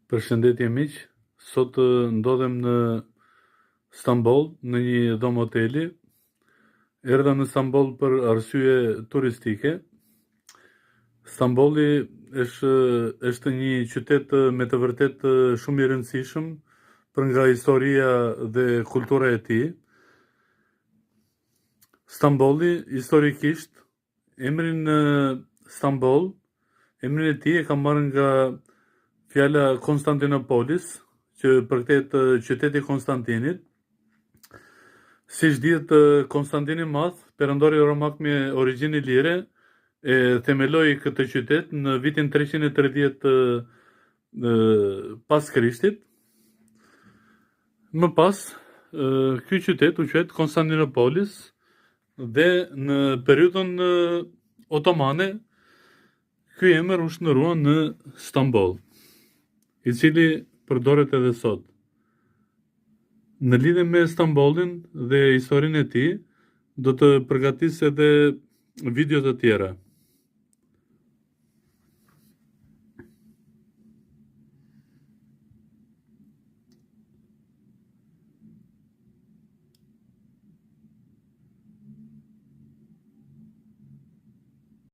Përshëndetje miq, sot ndodhem në Stamboll, në një dhomë hoteli. Erdha në Stamboll për arsye turistike. Stambolli është një qytet me të vërtet shumë i rëndësishëm për nga historia dhe kultura e tij. Stambolli historikisht, emrin Stamboll, emrin e tij e ka marrë nga fjala Konstantinopolis, që përkthehet qyteti i Konstantinit. Siç dihet, Konstantini i Madh, perandori romak me origjinë lire, e themeloi këtë qytet në vitin 330 pas Krishtit. Më pas, ky qytet u quajt Konstantinopolis dhe në periudhën otomane ky emër u shndërua në Stamboll, i cili përdoret edhe sot. Në lidhje me Stambollin dhe historinë e tij, do të përgatis edhe video të tjera.